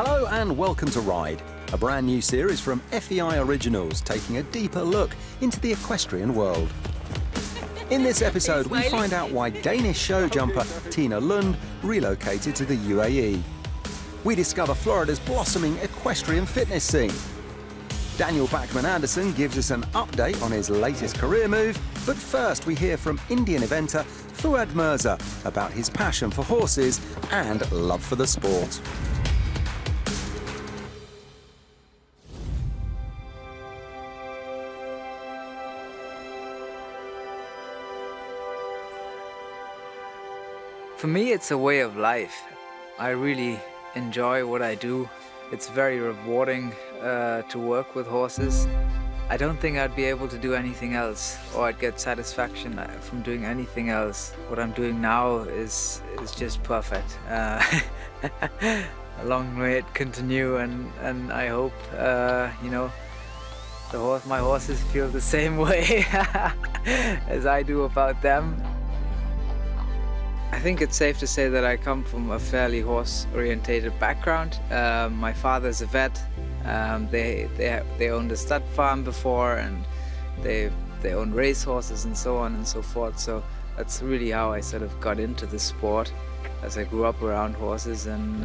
Hello and welcome to Ride, a brand new series from FEI Originals taking a deeper look into the equestrian world. In this episode, we find out why Danish show jumper Tina Lund relocated to the UAE. We discover Florida's blossoming equestrian fitness scene. Daniel Bachmann Andersen gives us an update on his latest career move, but first we hear from Indian eventer Fuad Merza about his passion for horses and love for the sport. For me, it's a way of life. I really enjoy what I do. It's very rewarding to work with horses. I don't think I'd be able to do anything else, or I'd get satisfaction from doing anything else. What I'm doing now is just perfect. A long way to continue, and I hope my horses feel the same way as I do about them. I think it's safe to say that I come from a fairly horse-orientated background. My father's a vet. They owned a stud farm before, and they owned race horses and so on and so forth. So that's really how I sort of got into the sport, as I grew up around horses and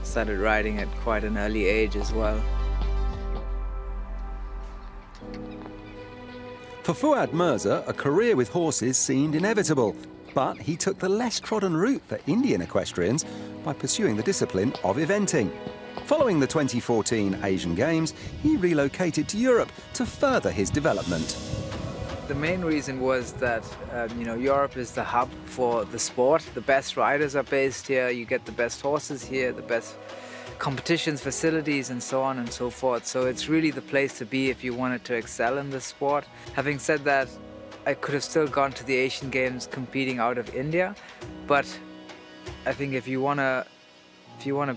started riding at quite an early age as well. For Fuad Merza, a career with horses seemed inevitable, but he took the less trodden route for Indian equestrians by pursuing the discipline of eventing. Following the 2014 Asian Games, he relocated to Europe to further his development. The main reason was that Europe is the hub for the sport. The best riders are based here, you get the best horses here, the best competitions, facilities, and so on and so forth. So it's really the place to be if you wanted to excel in the sport. Having said that, I could have still gone to the Asian Games competing out of India, but I think if you wanna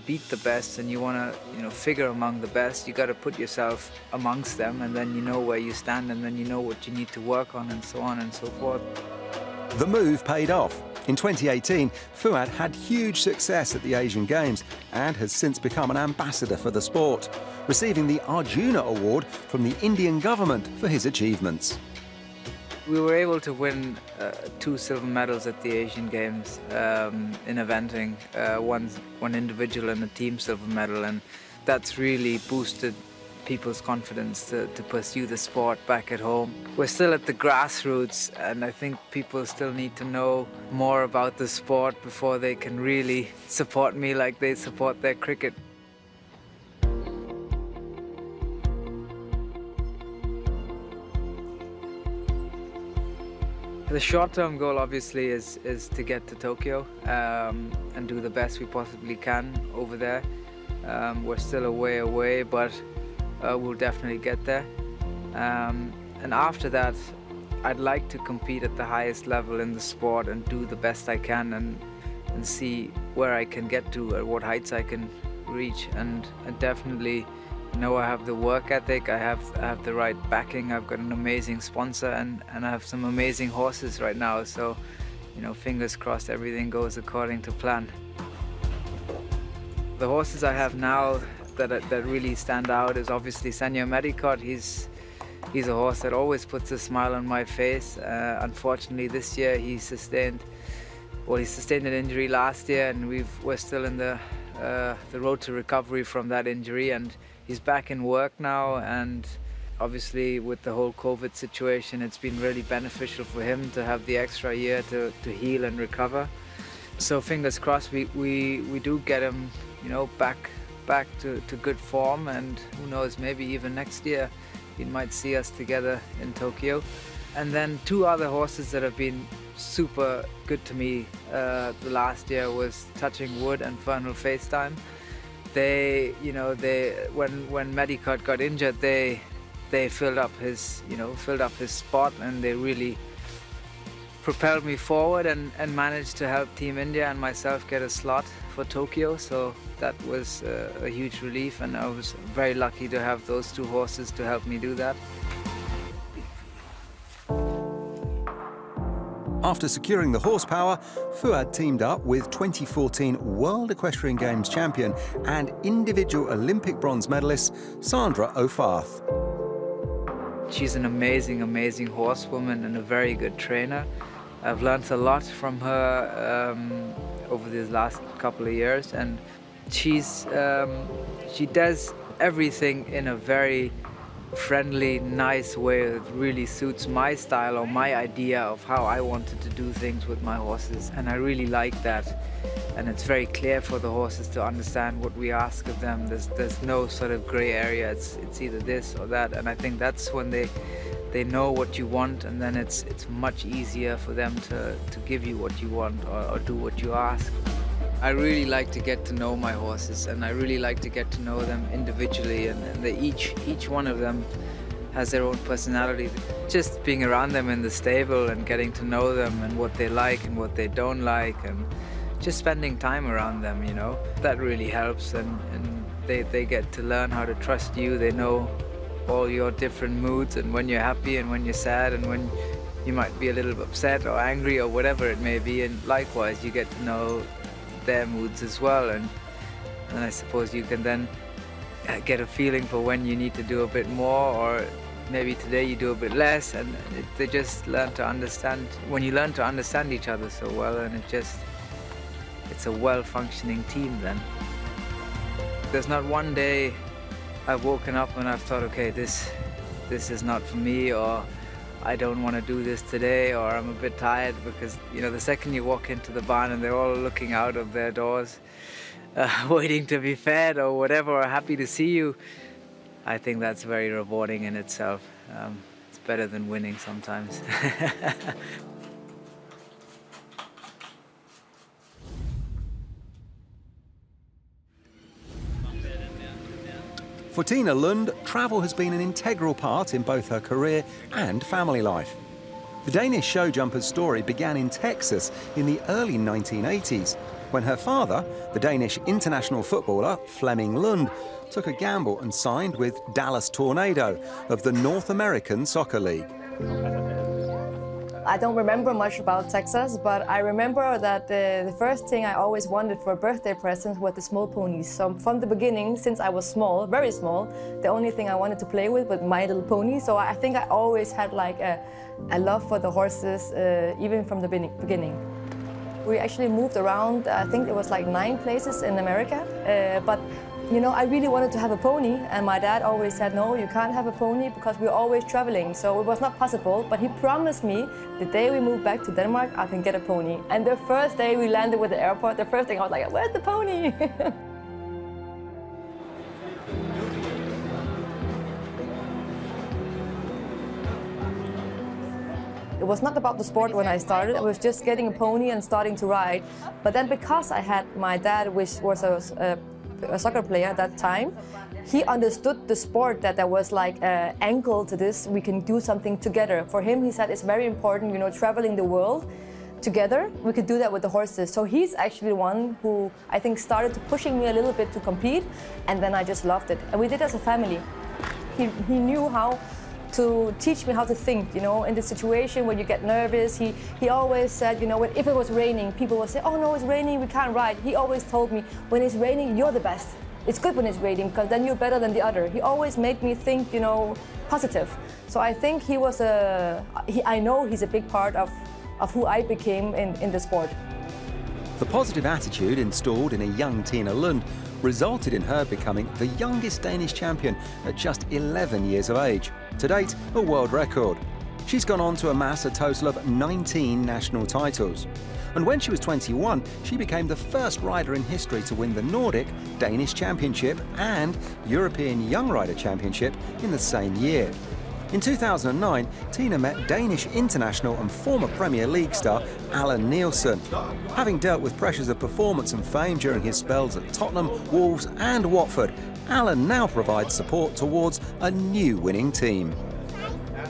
beat the best and you wanna figure among the best, you got to put yourself amongst them, and then you know where you stand, and then you know what you need to work on, and so on and so forth. The move paid off. In 2018, Fuad had huge success at the Asian Games and has since become an ambassador for the sport, receiving the Arjuna Award from the Indian government for his achievements. We were able to win 2 silver medals at the Asian Games in eventing, one individual and a team silver medal, and that's really boosted people's confidence to pursue the sport back at home. We're still at the grassroots, and I think people still need to know more about the sport before they can really support me like they support their cricket. The short-term goal obviously is to get to Tokyo and do the best we possibly can over there. We're still a way away, but we'll definitely get there. And after that, I'd like to compete at the highest level in the sport and do the best I can and see where I can get to, at what heights I can reach, and definitely I have the work ethic, I have the right backing, I've got an amazing sponsor, and I have some amazing horses right now, so fingers crossed everything goes according to plan. The horses I have now that really stand out is obviously Senor Medicott. He's a horse that always puts a smile on my face. Unfortunately this year he sustained an injury last year, and we're still in the road to recovery from that injury, and he's back in work now, and obviously with the whole COVID situation, it's been really beneficial for him to have the extra year to heal and recover. So fingers crossed we do get him back to good form, and who knows, maybe even next year you might see us together in Tokyo. And then 2 other horses that have been super good to me the last year was Touching Wood and Fernal FaceTime. When Medicott got injured, they filled up his spot, and they really propelled me forward and managed to help Team India and myself get a slot for Tokyo. So that was a huge relief, and I was very lucky to have those 2 horses to help me do that. After securing the horsepower, Fuad teamed up with 2014 World Equestrian Games champion and individual Olympic bronze medalist Sandra O'Farth. She's an amazing, amazing horsewoman and a very good trainer. I've learned a lot from her over these last couple of years, and she does everything in a very friendly, nice way that really suits my style or my idea of how I wanted to do things with my horses, and I really like that. And it's very clear for the horses to understand what we ask of them. There's no sort of gray area. It's either this or that, and I think that's when they know what you want, and then it's much easier for them to give you what you want or do what you ask. I really like to get to know my horses, and I really like to get to know them individually, and each one of them has their own personality. Just being around them in the stable and getting to know them and what they like and what they don't like, and just spending time around them, you know, that really helps, and they get to learn how to trust you. They know all your different moods, and when you're happy and when you're sad and when you might be a little upset or angry or whatever it may be, and likewise you get to know their moods as well, and I suppose you can then get a feeling for when you need to do a bit more, or maybe today you do a bit less, and they just learn to understand. When you learn to understand each other so well, and it's a well-functioning team then. There's not one day I've woken up and I've thought, okay, this is not for me, or I don't want to do this today, or I'm a bit tired, because, you know, the second you walk into the barn and they're all looking out of their doors, waiting to be fed or whatever, or happy to see you, I think that's very rewarding in itself. It's better than winning sometimes. For Tina Lund, travel has been an integral part in both her career and family life. The Danish show jumper's story began in Texas in the early 1980s, when her father, the Danish international footballer Flemming Lund, took a gamble and signed with Dallas Tornado of the North American Soccer League. I don't remember much about Texas, but I remember that the first thing I always wanted for a birthday present was the small ponies. So from the beginning, since I was small, very small, the only thing I wanted to play with was My Little Pony. So I think I always had like a love for the horses, even from the beginning. We actually moved around, I think it was like 9 places in America, but you know, I really wanted to have a pony, and my dad always said, no, you can't have a pony because we're always traveling, so it was not possible. But he promised me the day we moved back to Denmark, I can get a pony. And the first day we landed with the airport, the first thing I was like, where's the pony? It was not about the sport when I started, it was just getting a pony and starting to ride. But then because I had my dad, which was a soccer player at that time, he understood the sport, that there was like an angle to this, we can do something together. For him, he said it's very important, you know, traveling the world together, we could do that with the horses. So he's actually the one who I think started to pushing me a little bit to compete, and then I just loved it. And we did it as a family. He knew how to teach me how to think, you know, in the situation when you get nervous. He always said, you know, if it was raining, people would say, oh no, it's raining, we can't ride. He always told me, when it's raining, you're the best. It's good when it's raining, because then you're better than the other. He always made me think, you know, positive. So I think he was I know he's a big part of who I became in the sport. The positive attitude installed in a young Tina Lund resulted in her becoming the youngest Danish champion at just 11 years of age. To date, a world record. She's gone on to amass a total of 19 national titles. And when she was 21, she became the first rider in history to win the Nordic, Danish Championship and European Young Rider Championship in the same year. In 2009, Tina met Danish international and former Premier League star Allan Nielsen. Having dealt with pressures of performance and fame during his spells at Tottenham, Wolves and Watford, Allan now provides support towards a new winning team.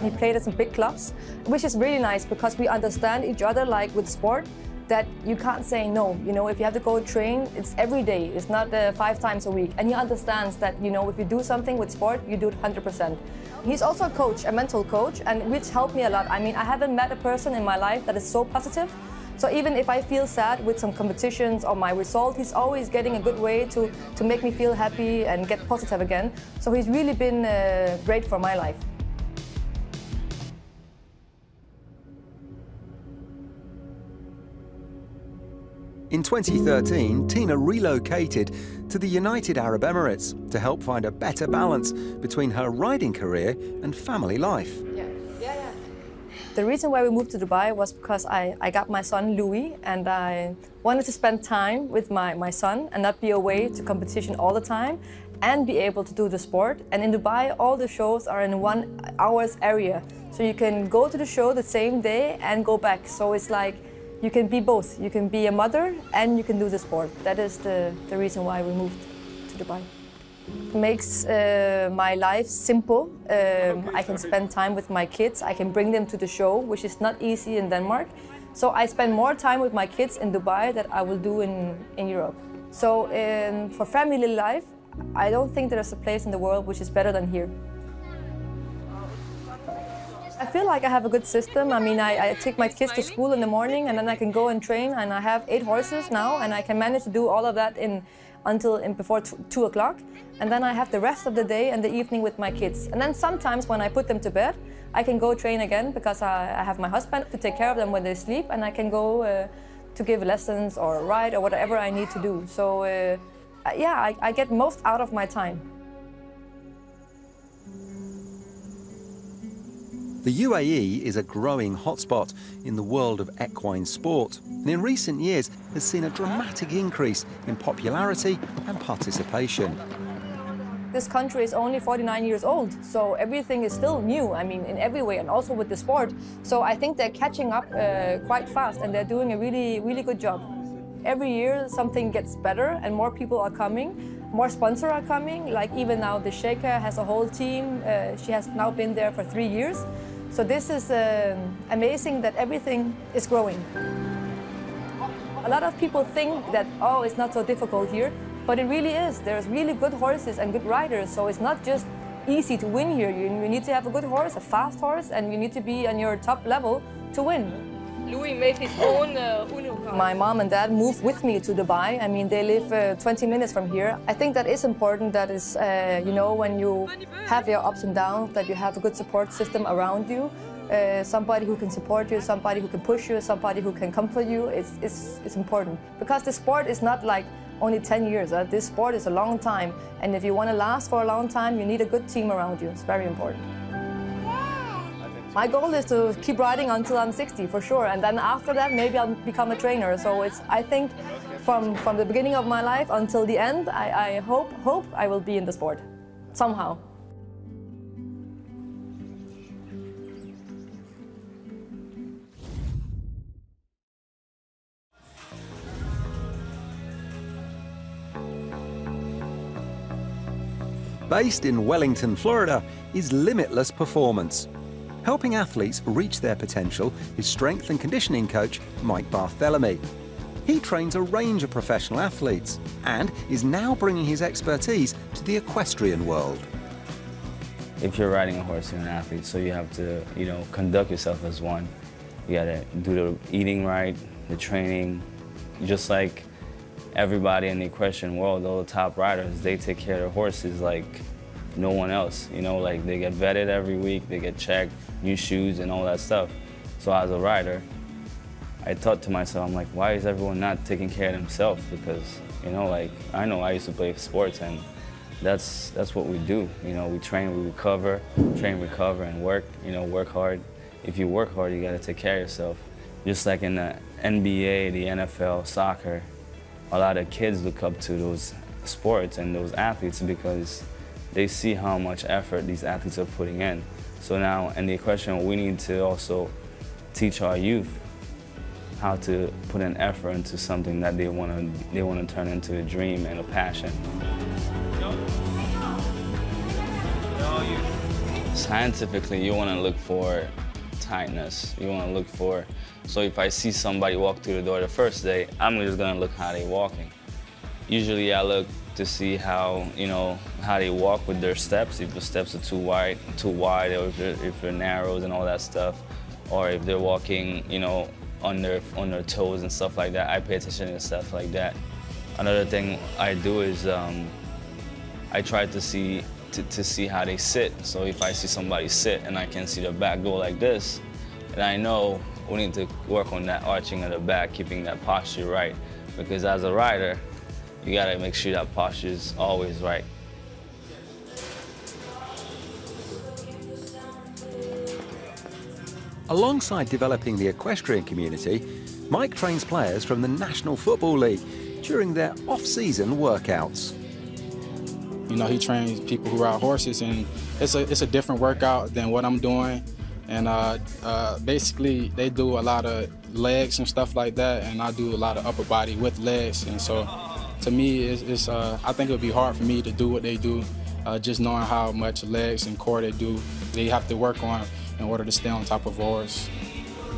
He played at some big clubs, which is really nice because we understand each other, like with sport. that you can't say no. You know, if you have to go train, it's every day. It's not 5 times a week. And he understands that, you know, if you do something with sport, you do it 100%. He's also a coach, a mental coach, and which helped me a lot. I mean, I haven't met a person in my life that is so positive. So even if I feel sad with some competitions or my result, he's always getting a good way to make me feel happy and get positive again. So he's really been great for my life. In 2013, Tina relocated to the United Arab Emirates to help find a better balance between her riding career and family life. The reason why we moved to Dubai was because I got my son Louis, and I wanted to spend time with my son and not be away to competition all the time and be able to do the sport. And in Dubai, all the shows are in 1 hour's area. So you can go to the show the same day and go back. So it's like you can be both. You can be a mother and you can do the sport. That is the reason why we moved to Dubai. It makes my life simple. I can spend time with my kids. I can bring them to the show, which is not easy in Denmark. So I spend more time with my kids in Dubai than I will do in Europe. So for family life, I don't think there's a place in the world which is better than here. I feel like I have a good system. I mean, I take my kids to school in the morning and then I can go and train, and I have 8 horses now, and I can manage to do all of that before 2 o'clock. And then I have the rest of the day and the evening with my kids. And then sometimes when I put them to bed, I can go train again because I have my husband to take care of them when they sleep, and I can go to give lessons or ride or whatever I need to do. So yeah, I get most out of my time. The UAE is a growing hotspot in the world of equine sport, and in recent years has seen a dramatic increase in popularity and participation. This country is only 49 years old, so everything is still new, I mean, in every way, and also with the sport. So I think they're catching up quite fast, and they're doing a really, really good job. Every year something gets better and more people are coming, more sponsors are coming. Like even now the Sheikha has a whole team. She has now been there for 3 years. So this is amazing that everything is growing. A lot of people think that, oh, it's not so difficult here, but it really is. There's really good horses and good riders, so it's not just easy to win here. You need to have a good horse, a fast horse, and you need to be on your top level to win. Louis made his own Uno car. My mom and dad moved with me to Dubai. I mean, they live 20 minutes from here. I think that is important. That is, you know, when you have your ups and downs, that you have a good support system around you. Somebody who can support you, somebody who can push you, somebody who can comfort you. It's important. Because the sport is not like only 10 years. This sport is a long time. And if you want to last for a long time, you need a good team around you. It's very important. My goal is to keep riding until I'm 60, for sure, and then after that maybe I'll become a trainer. So I think from the beginning of my life until the end, I hope I will be in the sport, somehow. Based in Wellington, Florida, is Limitless Performance. Helping athletes reach their potential is strength and conditioning coach Mike Barthlemy. He trains a range of professional athletes and is now bringing his expertise to the equestrian world. If you're riding a horse, you're an athlete, so you have to, conduct yourself as one. You gotta do the eating right, the training. Just like everybody in the equestrian world, all the top riders, they take care of their horses like no one else. Like they get vetted every week, they get checked, new shoes and all that stuff. So as a rider, I thought to myself, I'm like, why is everyone not taking care of themselves? Because, like, I know I used to play sports, and that's what we do. We train, we recover, and work, work hard. If you work hard, you gotta take care of yourself. Just like in the NBA, the NFL, soccer, a lot of kids look up to those sports and those athletes because they see how much effort these athletes are putting in. So now, in the equestrian, we need to also teach our youth how to put an effort into something that they want to turn into a dream and a passion. Scientifically, you want to look for tightness. You want to look for. So if I see somebody walk through the door the first day, I'm just gonna look how they walking. Usually I look to see how, you know, how they walk with their steps, if the steps are too wide, or if they're narrows and all that stuff, or if they're walking, you know, on their toes and stuff like that. I pay attention to stuff like that. Another thing I do is I try to see how they sit. So if I see somebody sit and I can see their back go like this, and I know we need to work on that arching of the back, keeping that posture right. Because as a rider, you gotta make sure that posture is always right. Alongside developing the equestrian community, Mike trains players from the National Football League during their off-season workouts. You know, he trains people who ride horses, and it's a different workout than what I'm doing. And basically, they do a lot of legs and stuff like that, and I do a lot of upper body with legs. And so, to me, I think it would be hard for me to do what they do, just knowing how much legs and core they do. They have to work on in order to stay on top of a horse.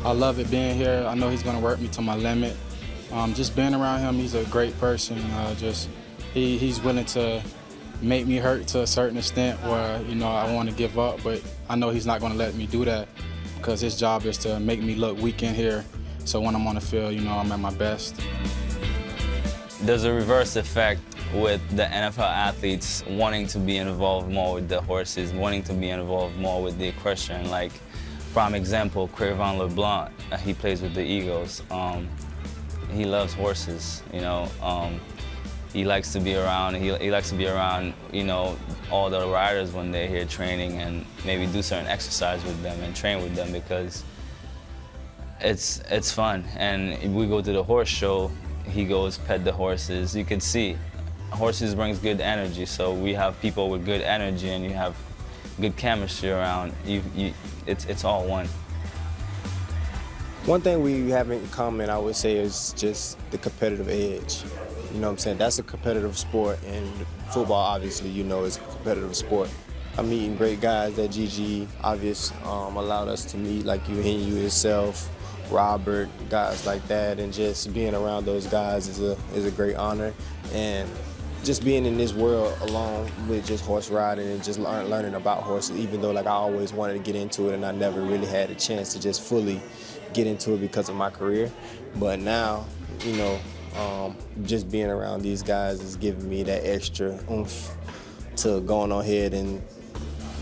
I love it being here. I know he's going to work me to my limit. Just being around him, he's a great person. He's willing to make me hurt to a certain extent where, you know, I want to give up, but I know he's not going to let me do that because his job is to make me look weak in here. So when I'm on the field, you know, I'm at my best. There's a reverse effect with the NFL athletes wanting to be involved more with the horses, wanting to be involved more with the equestrian. Like, prime example, Crevin LeBlanc, he plays with the Eagles. He loves horses, you know. He likes to be around. He likes to be around, you know, all the riders when they're here training, and maybe do certain exercise with them and train with them because it's fun. And if we go to the horse show, he goes pet the horses. You can see horses brings good energy. So we have people with good energy, and you have good chemistry around. It's all one. One thing we have in common, I would say, is just the competitive edge. You know what I'm saying? That's a competitive sport, and football, obviously, you know, is a competitive sport. I'm meeting great guys that GG, allowed us to meet, like you yourself, Robert, guys like that, and just being around those guys is a great honor. And just being in this world along with just horse riding and just learning about horses, even though, like, I always wanted to get into it and I never really had a chance to just fully get into it because of my career. But now, you know, just being around these guys is giving me that extra oomph to going on ahead and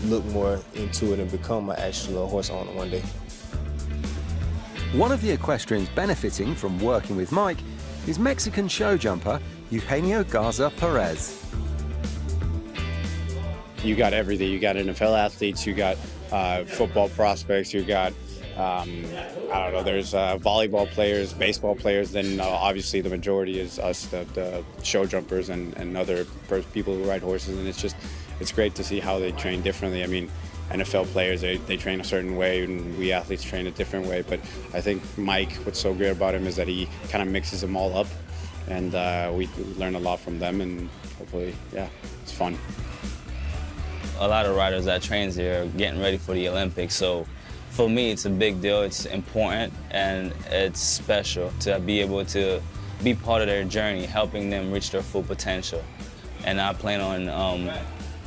look more into it and become an actual horse owner one day. One of the equestrians benefiting from working with Mike is Mexican show jumper Eugenio Garza Perez. You got everything. You got NFL athletes, you got football prospects, you got I don't know, there's volleyball players, baseball players, then obviously the majority is us, the show jumpers and other people who ride horses, and it's great to see how they train differently. I mean, NFL players, they train a certain way, and we athletes train a different way, but I think Mike, what's so great about him is that he kind of mixes them all up, and we learn a lot from them, and hopefully, yeah, it's fun. A lot of riders that trains here are getting ready for the Olympics, so for me, it's a big deal, it's important, and it's special to be able to be part of their journey, helping them reach their full potential. And I plan on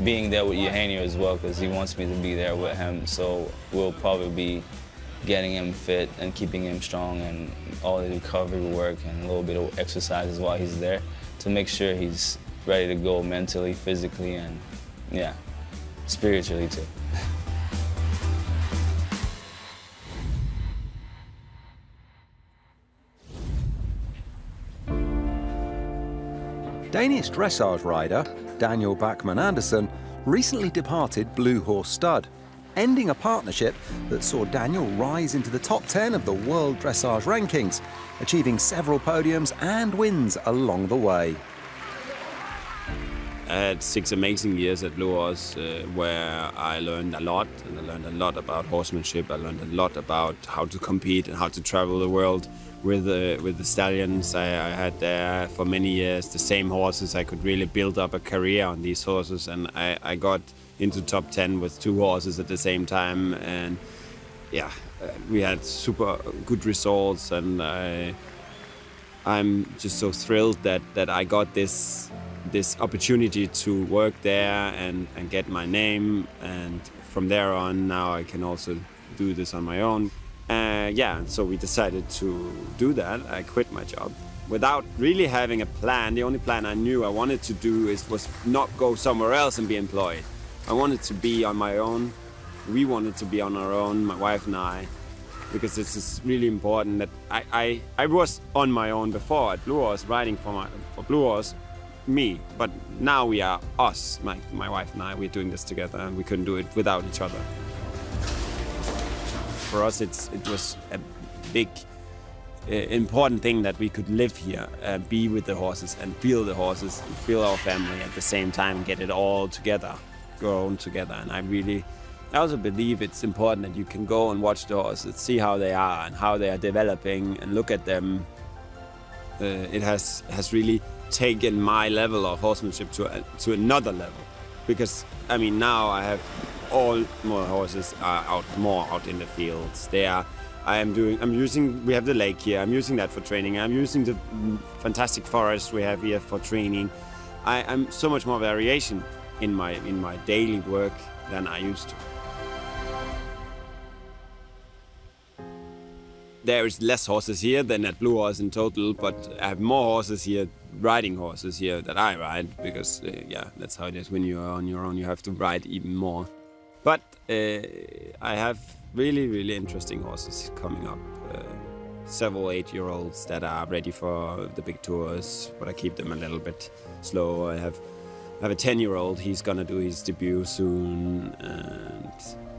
being there with Eugenio as well, because he wants me to be there with him, so we'll probably be getting him fit and keeping him strong and all the recovery work and a little bit of exercises while he's there to make sure he's ready to go mentally, physically, and yeah, spiritually too. Danish dressage rider Daniel Bachmann Andersen recently departed Blue Horse Stud, ending a partnership that saw Daniel rise into the top 10 of the world dressage rankings, achieving several podiums and wins along the way. I had 6 amazing years at Blue Horse where I learned a lot, and I learned a lot about horsemanship. I learned a lot about how to compete and how to travel the world with the stallions. I had there for many years the same horses. I could really build up a career on these horses, and I got into top 10 with 2 horses at the same time, and yeah, we had super good results, and I'm just so thrilled that I got this opportunity to work there and get my name, and from there on now I can also do this on my own. Yeah, so we decided to do that. I quit my job without really having a plan. The only plan I knew I wanted to do was not go somewhere else and be employed. I wanted to be on my own. We wanted to be on our own, my wife and I, because this is really important that I was on my own before at Blue Horse, riding for Blue Horse, me, but now we are us, my wife and I, we're doing this together, and we couldn't do it without each other. For us, it was a big, important thing that we could live here, be with the horses and feel the horses, and feel our family at the same time, get it all together, grown together. And I also believe it's important that you can go and watch the horses, see how they are and how they are developing, and look at them. It has really taken my level of horsemanship to another level, because I mean now I have all more horses are out in the fields. We have the lake here. I'm using that for training. I'm using the fantastic forest we have here for training. I'm so much more variation in my daily work than I used to. There is less horses here than at Blue Horse in total, but I have more horses here, riding horses here that I ride, because yeah, that's how it is. When you're on your own, you have to ride even more. But I have really, really interesting horses coming up. Several 8-year-olds that are ready for the big tours, but I keep them a little bit slow. I have a 10-year-old, he's gonna do his debut soon, and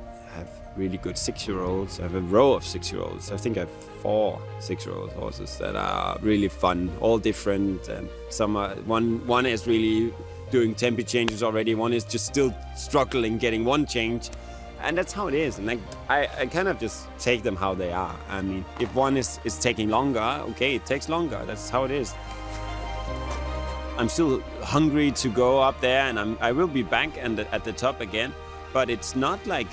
I have really good 6-year-olds. I have a row of 6-year-olds. I think I have 4 6-year-old horses that are really fun, all different, and some are, one is really doing tempo changes already, one is just still struggling getting one change, and that's how it is. And I kind of just take them how they are. I mean, if one is taking longer, okay, it takes longer, that's how it is. I'm still hungry to go up there, and I will be back at the top again, but it's not like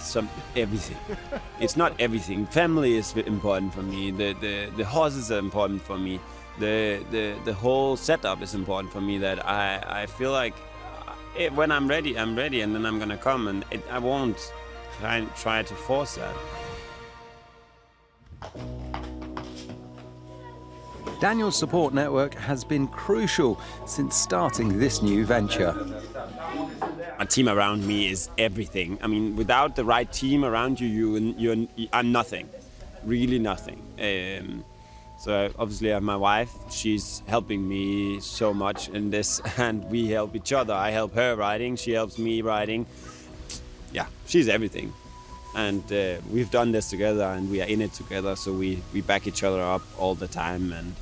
everything. It's not everything. Family is important for me, the horses are important for me, the whole setup is important for me, that I feel like when I'm ready, and then I'm gonna come, and I won't try to force that. Daniel's support network has been crucial since starting this new venture. A team around me is everything. I mean, without the right team around you, I'm nothing, really nothing. So obviously I have my wife, she's helping me so much in this, and we help each other. I help her riding, she helps me riding. Yeah, she's everything. And we've done this together, and we are in it together, so we back each other up all the time. And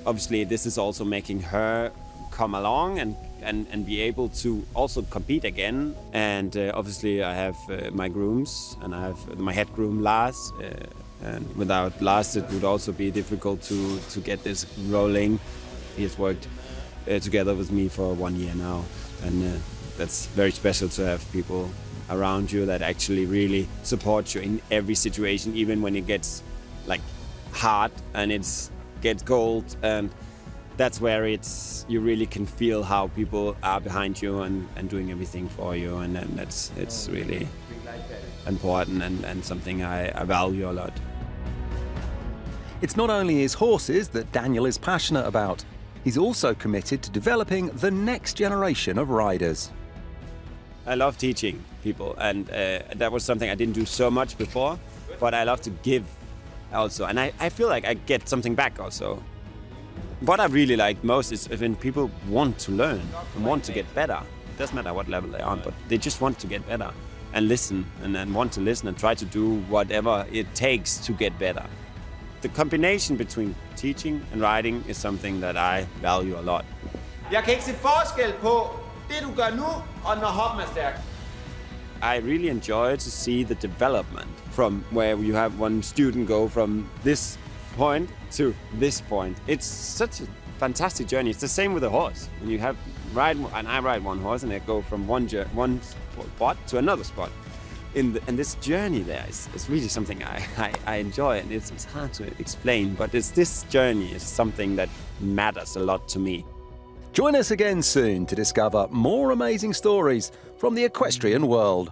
obviously this is also making her come along and be able to also compete again. And obviously I have my grooms, and I have my head groom Lars. And without Lars, it would also be difficult to get this rolling. He has worked together with me for 1 year now, and that's very special to have people around you that actually really support you in every situation, even when it gets like hard and it gets cold. And that's where you really can feel how people are behind you and doing everything for you, and then it's really important and something I value a lot. It's not only his horses that Daniel is passionate about, he's also committed to developing the next generation of riders. I love teaching people, and that was something I didn't do so much before, but I love to give also, and I feel like I get something back also. What I really like most is when people want to learn and want to get better. It doesn't matter what level they are on, but they just want to get better and listen, and want to listen and try to do whatever it takes to get better. The combination between teaching and riding is something that I value a lot. Jeg kan ikke se forskel på det du gør nu og når hoppen er stærk. I really enjoy to see the development from where you have one student go from this point to this point. It's such a fantastic journey. It's the same with a horse. When you I ride one horse, and I go from one spot to another spot. and this journey there is really something I enjoy, and it's hard to explain, but this journey is something that matters a lot to me. Join us again soon to discover more amazing stories from the equestrian world.